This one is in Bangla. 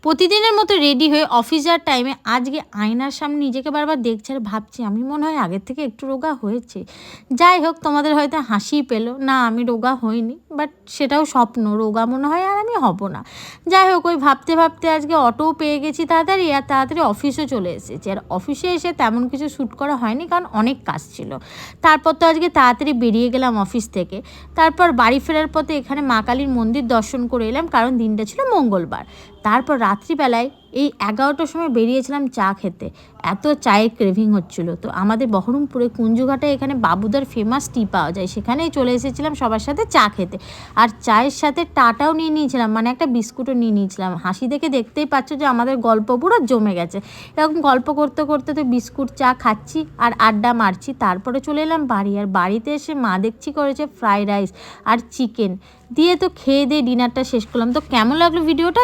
প্রতিদিনের মতো রেডি হয়ে অফিস যাওয়ার টাইমে আজকে আয়নার সামনে নিজেকে বারবার দেখছি আর ভাবছি আমি মনে হয় আগের থেকে একটু রোগা হয়েছে। যাই হোক, তোমাদের হয়তো হাসিই পেলো না, আমি রোগা হইনি, বাট সেটাও স্বপ্ন, রোগা মনে হয় আর আমি হব না। যাই হোক, ওই ভাবতে ভাবতে আজকে অটোও পেয়ে গেছি তাড়াতাড়ি, আর তাড়াতাড়ি অফিসও চলে এসেছি। আর অফিসে এসে তেমন কিছু শ্যুট করা হয়নি, কারণ অনেক কাজ ছিল। তারপর তো আজকে তাড়াতাড়ি বেরিয়ে গেলাম অফিস থেকে। তারপর বাড়ি ফেরার পথে এখানে মা কালীর মন্দির দর্শন করে এলাম, কারণ দিনটা ছিল মঙ্গলবার। তারপর রাত্রিবেলায় এই 11টার সময় বেরিয়েছিলাম চা খেতে। এত চায়ের ক্রেভিং হচ্ছিল, তো আমাদের বহরমপুরে কুঞ্জঘাটে এখানে বাবুদার ফেমাস টি পাওয়া যায়, সেখানেই চলে এসেছিলাম সবার সাথে চা খেতে। আর চায়ের সাথে টাটাও নিয়ে নিয়েছিলাম, মানে একটা বিস্কুটও নিয়ে নিয়েছিলাম। হাসি দেখে দেখতেই পাচ্ছ যে আমাদের গল্প পুরো জমে গেছে। এরকম গল্প করতে করতে তো বিস্কুট চা খাচ্ছি আর আড্ডা মারছি। তারপরে চলে এলাম বাড়ি, আর বাড়িতে এসে মা দেখছি করেছে ফ্রাইড রাইস আর চিকেন দিয়ে, তো খেয়ে দিয়ে ডিনারটা শেষ করলাম। তো কেমন লাগলো ভিডিওটা